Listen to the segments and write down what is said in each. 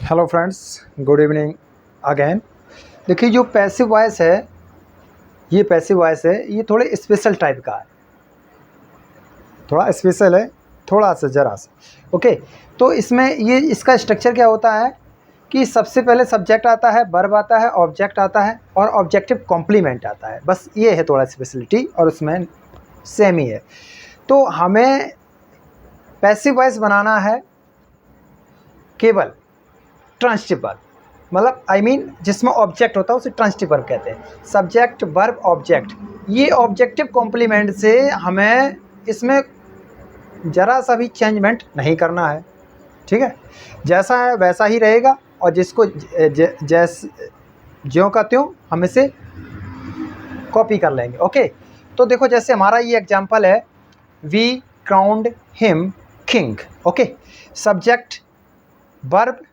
Hello friends, good evening again. देखिए, जो passive voice है, ये पैसिव वॉइस है, ये थोड़े स्पेशल टाइप का है, थोड़ा स्पेशल है, थोड़ा सा ज़रा सा। ओके, तो इसमें ये इसका स्ट्रक्चर क्या होता है कि सबसे पहले सब्जेक्ट आता है, वर्ब आता है, ऑब्जेक्ट आता है और ऑब्जेक्टिव कॉम्प्लीमेंट आता है। बस ये है थोड़ा स्पेशलिटी और उसमें सेम ही है। तो हमें पैसिव वॉइस बनाना है केवल ट्रांसिटिव वर्ब, मतलब जिसमें ऑब्जेक्ट होता है उसे ट्रांसिटिव वर्ब कहते हैं। सब्जेक्ट वर्ब ऑब्जेक्ट, ये ऑब्जेक्टिव कॉम्प्लीमेंट से हमें इसमें ज़रा सा भी चेंजमेंट नहीं करना है। ठीक है, जैसा है वैसा ही रहेगा और जिसको ज्यों का त्यों हम इसे कॉपी कर लेंगे। ओके, तो देखो जैसे हमारा ये एग्जाम्पल है, we crowned him king. Okay, subject verb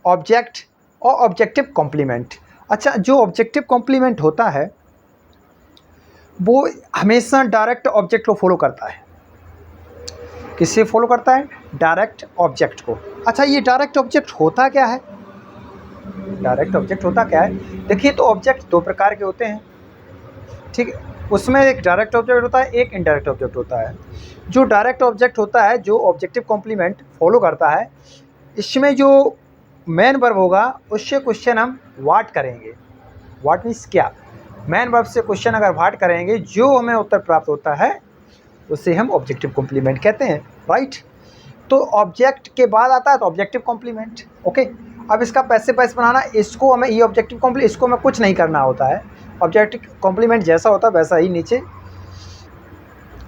object और ऑब्जेक्टिव कॉम्प्लीमेंट। अच्छा, जो ऑब्जेक्टिव कॉम्प्लीमेंट होता है वो हमेशा डायरेक्ट ऑब्जेक्ट को फॉलो करता है। किससे फॉलो करता है? डायरेक्ट ऑब्जेक्ट को। अच्छा, ये डायरेक्ट ऑब्जेक्ट होता क्या है? डायरेक्ट ऑब्जेक्ट होता क्या है? देखिए, तो ऑब्जेक्ट दो प्रकार के होते हैं। ठीक है, उसमें एक डायरेक्ट ऑब्जेक्ट होता है, एक इनडायरेक्ट ऑब्जेक्ट होता है। जो डायरेक्ट ऑब्जेक्ट होता है, जो ऑब्जेक्टिव कॉम्प्लीमेंट फॉलो करता है, इसमें जो मेन वर्ब होगा उससे क्वेश्चन हम व्हाट करेंगे। व्हाट मीन्स क्या? मेन वर्ब से क्वेश्चन अगर व्हाट करेंगे, जो हमें उत्तर प्राप्त होता है उसे हम ऑब्जेक्टिव कॉम्प्लीमेंट कहते हैं। राइट, तो ऑब्जेक्ट के बाद आता है तो ऑब्जेक्टिव कॉम्प्लीमेंट। ओके, अब इसका पैसिव वॉइस बनाना, इसको हमें ये ऑब्जेक्टिव कॉम्प्लीमेंट, इसको हमें कुछ नहीं करना होता है। ऑब्जेक्टिव कॉम्प्लीमेंट जैसा होता है वैसा ही नीचे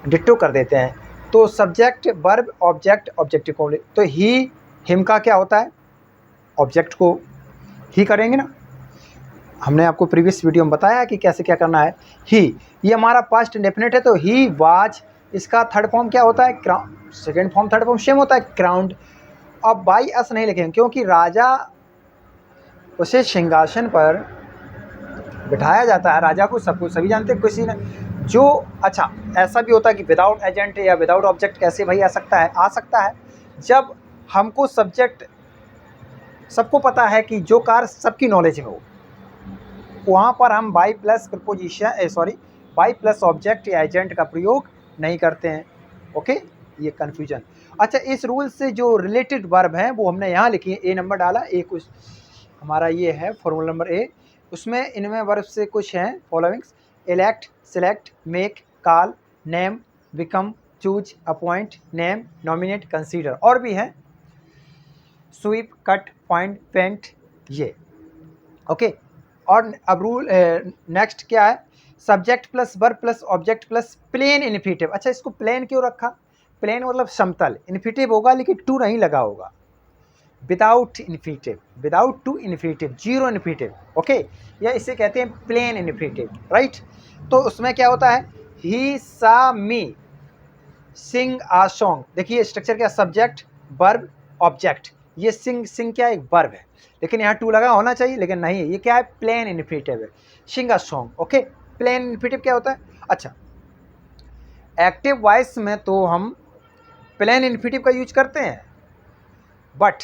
डिट्टो कर देते हैं। तो subject verb object objective complement, तो ही हिम का क्या होता है? ऑब्जेक्ट को ही करेंगे ना, हमने आपको प्रीवियस वीडियो में बताया कि कैसे क्या करना है। ही, ये हमारा पास्ट इंडेफिनिट है, तो ही वाज, इसका थर्ड फॉर्म क्या होता है? Crown. Second form third form same होता है, क्राउंड। अब बाई अस नहीं लिखेंगे क्योंकि राजा उसे सिंहासन पर बिठाया जाता है। राजा को सब कुछ सभी जानते हैं, किसी ने जो, अच्छा ऐसा भी होता है कि विदाउट एजेंट या विदाउट ऑब्जेक्ट कैसे भाई आ सकता है? आ सकता है जब हमको सब्जेक्ट, सबको पता है कि जो कार सबकी नॉलेज में हो, वहाँ पर हम by plus preposition by plus object या एजेंट का प्रयोग नहीं करते हैं। ओके, ये कन्फ्यूजन। अच्छा, इस रूल से जो रिलेटेड वर्ब हैं वो हमने यहाँ लिखी है, ए नंबर डाला, ए कुछ हमारा ये है फॉर्मूला नंबर ए। उसमें इनमें वर्ब से कुछ हैं followings: elect, select, make, call, name, become, choose, appoint, name, nominate, consider, और भी हैं, स्वीप, कट, फाइंड, पेंट, ये। ओके, और अब रूल नेक्स्ट क्या है? Subject plus verb plus object plus plain infinitive. अच्छा, इसको प्लेन क्यों रखा? प्लेन मतलब समतल, इन्फिनेटिव होगा लेकिन टू नहीं लगा होगा। Without infinitive, without to infinitive, zero infinitive. Okay, या इसे कहते हैं प्लेन इन्फिनेटिव। राइट, तो उसमें क्या होता है? ही सा मी सिंग आ सॉन्ग। देखिए स्ट्रक्चर क्या? Subject verb object. ये सिंग क्या? एक वर्ब है, लेकिन यहाँ टू लगा होना चाहिए लेकिन नहीं है। ये क्या है? प्लेन इन्फिनेटिव है, sing a song. Okay, plain infinitive क्या होता है? अच्छा, एक्टिव वॉइस में तो हम प्लेन इन्फिनेटिव का यूज करते हैं, बट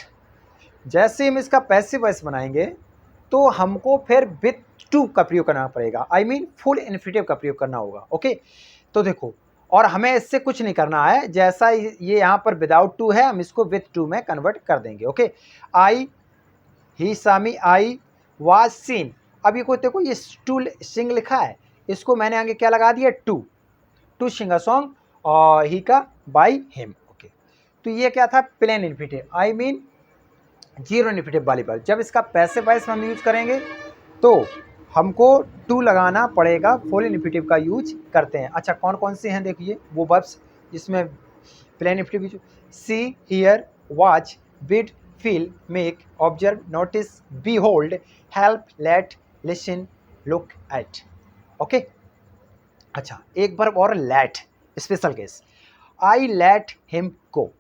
जैसे हम इसका पैसिव वॉइस बनाएंगे तो हमको फिर विथ टू का प्रयोग करना पड़ेगा, फुल इन्फिनेटिव का प्रयोग करना होगा। ओके, तो देखो, और हमें इससे कुछ नहीं करना है, जैसा ये यहाँ पर विदाउट टू है हम इसको विथ टू में कन्वर्ट कर देंगे। Okay, I, he Sami, I was scene. अब ये कोई देखो, ये टू सिंग लिखा है, इसको मैंने आगे क्या लगा दिया? To, to sing a song, और ही का बाई हिम। ओके, तो ये क्या था? प्लेन इन्फिनेटिव, जीरो इन्फिनेटिव वाली बात। जब इसका पैसिव वॉइस हम यूज करेंगे तो हमको टू लगाना पड़ेगा, फुल इन्फिनेटिव का यूज करते हैं। अच्छा, कौन कौन से हैं देखिए वो वर्ब्स जिसमें plain infinitive? See, hear, watch, bid, feel, make, observe, notice, behold, help, let, listen, look at. Okay, अच्छा एक वर्ब और, let, special case. I let him go,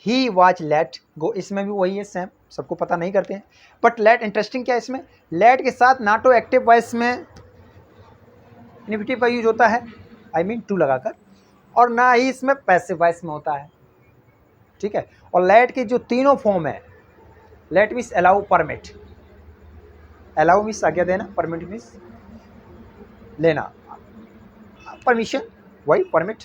he was let go, इसमें भी वही है सेम, सबको पता नहीं करते हैं। बट लेट इंटरेस्टिंग क्या है, इसमें लेट के साथ ना तो एक्टिव वॉइस में इन्फिनेटिव का यूज होता है, टू लगाकर, और ना ही इसमें पैसिव वॉइस में होता है। ठीक है, और लेट के जो तीनों फॉर्म है let means allow, permit, allow means आज्ञा देना, परमिट मीन्स लेना, परमिशन, वही परमिट।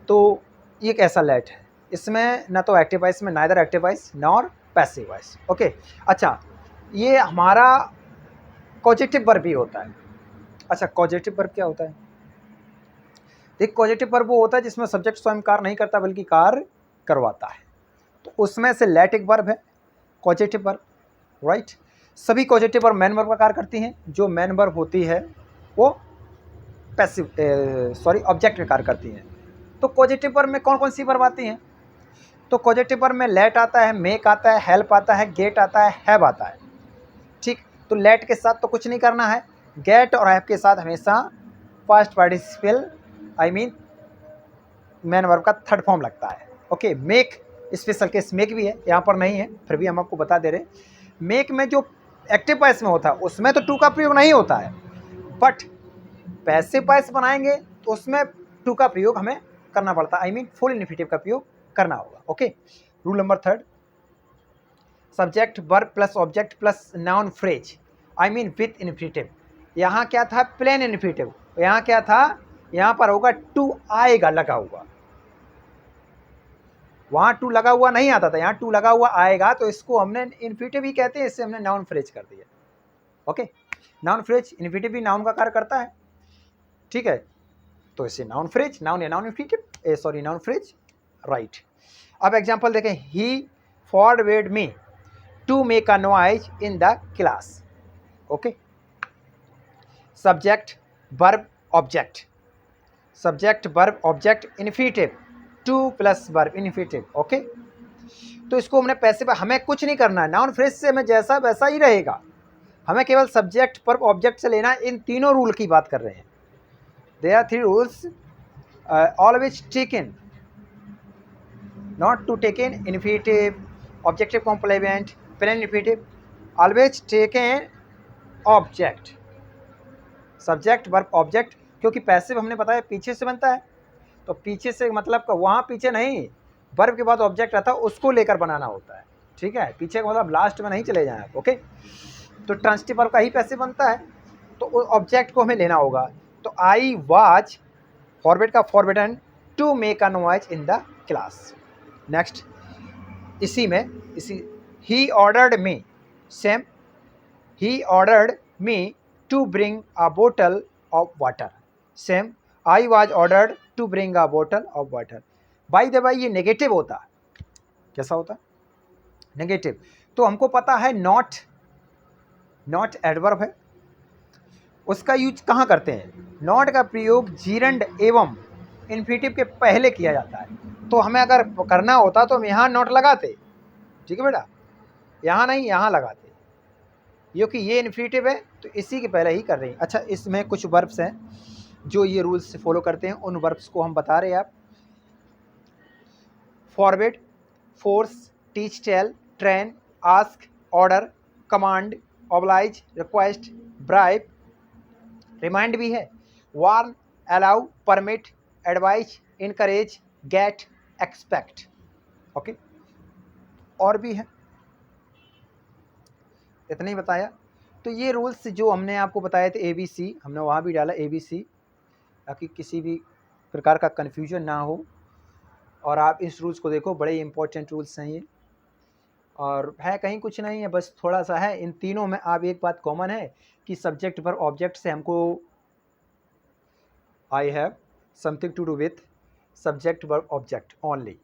तो ये कैसा लेट है, इसमें ना तो एक्टिव वॉइस में, neither active voice nor passive voice. Okay, अच्छा ये हमारा कॉजेक्टिव वर्ब भी होता है। अच्छा कॉजेक्टिव वर्ब क्या होता है? देख कॉजेक्टिव वर्ब वो होता है जिसमें सब्जेक्ट स्वयं कार्य नहीं करता बल्कि कार्य करवाता है, तो उसमें से लेट एक वर्ब है कॉजेक्टिव वर्ब, राइट। सभी कॉजेक्टिव वर्ब मैन वर्ब का कार्य करती हैं, जो मैन वर्ब होती है वो पैसिव ऑब्जेक्ट में कार्य करती हैं। तो कॉजेक्टिव वर्ब में कौन कौन सी वर्ब आती हैं? तो कॉजेक्टिव वर्ब में लेट आता है, मेक आता है, हेल्प आता है, गेट आता है, हैव आता है, ठीक। तो लेट के साथ तो कुछ नहीं करना है, गेट और हैव के साथ हमेशा past participle I mean man verb का थर्ड फॉर्म लगता है। Okay, make special case make भी है, यहाँ पर नहीं है फिर भी हम आपको बता दे रहे। मेक में जो एक्टिव वॉइस में होता है उसमें तो टू का प्रयोग नहीं होता है, बट पैसिव वॉइस बनाएंगे तो उसमें टू का प्रयोग हमें करना पड़ता है, आई मीन फुल इन्फिनेटिव का प्रयोग करना होगा। Okay, rule number 3, subject verb plus object plus noun phrase I mean with infinitive. यहाँ क्या था? Plain infinitive. यहाँ क्या था? यहाँ पर होगा टू आएगा लगा हुआ, वहाँ टू लगा हुआ नहीं आता था, यहाँ टू लगा हुआ आएगा, तो इसको हमने इन्फिनेटिव ही कहते हैं, इससे हमने नाउन फ्रेज कर दिया। ओके, नाउन फ्रेज इन्फिनेटिव भी नाउन का कार्य करता है, ठीक है, तो इसे नाउन फ्रेज, नाउन या noun infinitive sorry noun phrase, right. अब एग्जांपल देखें, he forward me to make a noise in the class. Okay, subject verb object, subject verb object infinitive, to plus verb infinitive. Okay, तो इसको हमने पैसे पर हमें कुछ नहीं करना है, नाउन फ्रेज से हमें जैसा वैसा ही रहेगा, हमें केवल सब्जेक्ट वर्ब ऑब्जेक्ट से लेना। इन तीनों रूल की बात कर रहे हैं, there are 3 rules, always taken, not to take in infinitive, objective complement, plain infinitive, always take an object, subject verb object, क्योंकि पैसिव हमने बताया पीछे से बनता है, तो पीछे से मतलब वहाँ पीछे नहीं, वर्ब के बाद ऑब्जेक्ट रहता है उसको लेकर बनाना होता है, ठीक है, पीछे का मतलब लास्ट में नहीं चले जाएं आप। ओके, तो ट्रांसिटिव वर्ब का ही पैसिव बनता है, तो उस ऑब्जेक्ट को हमें लेना होगा। तो आई वाज फॉरवर्ड का forwarded to make a noise in the class. Next, इसी he ordered me, same, he ordered me to bring a bottle of water, same, I was ordered to bring a bottle of water. By the way ये negative होता है, कैसा होता है? Negative. तो हमको पता है नॉट, नॉट एडवर्ब है, उसका यूज कहाँ करते हैं? नॉट का प्रयोग जीरंड एवं इन्फिनेटिव के पहले किया जाता है, तो हमें अगर करना होता तो हम यहाँ नॉट लगाते, ठीक है बेटा, यहाँ नहीं यहाँ लगाते, क्योंकि ये इन्फिनेटिव है तो इसी के पहले ही कर रहे हैं। अच्छा, इसमें कुछ वर्ब्स हैं जो ये रूल्स फॉलो करते हैं, उन वर्ब्स को हम बता रहे हैं। आप forward, force, teach, tell, train, ask, order, command, oblige, request, bribe, remind भी है, warn, allow, permit, advise, encourage, get, expect. Okay, और भी है, इतना ही बताया। तो ये रूल्स जो हमने आपको बताए थे ABC, हमने वहाँ भी डाला ABC, ताकि किसी भी प्रकार का कन्फ्यूजन ना हो, और आप इस रूल्स को देखो, बड़े इंपॉर्टेंट रूल्स हैं ये, और है कहीं कुछ नहीं है, बस थोड़ा सा है। इन तीनों में आप एक बात कॉमन है कि सब्जेक्ट वर्ब ऑब्जेक्ट से हमको I have something to do with subject verb object only.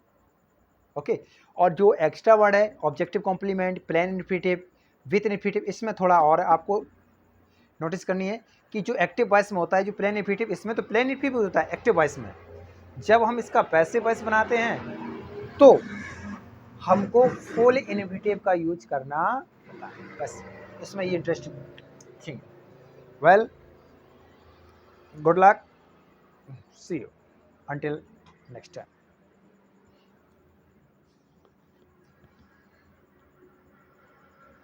Okay, और जो एक्स्ट्रा वर्ड है objective complement, plain infinitive, with infinitive, इसमें थोड़ा और आपको नोटिस करनी है कि जो एक्टिव वॉइस में होता है, जो प्लेन इन्फिनेटिव, इसमें तो प्लेन इन्फिनेटिव होता है एक्टिव वॉइस में, जब हम इसका पैसिव वॉइस बनाते हैं तो हमको फुल इन्फिनेटिव का यूज करना होता है, बस इसमें ये interesting thing. Well, good luck, see you until next time.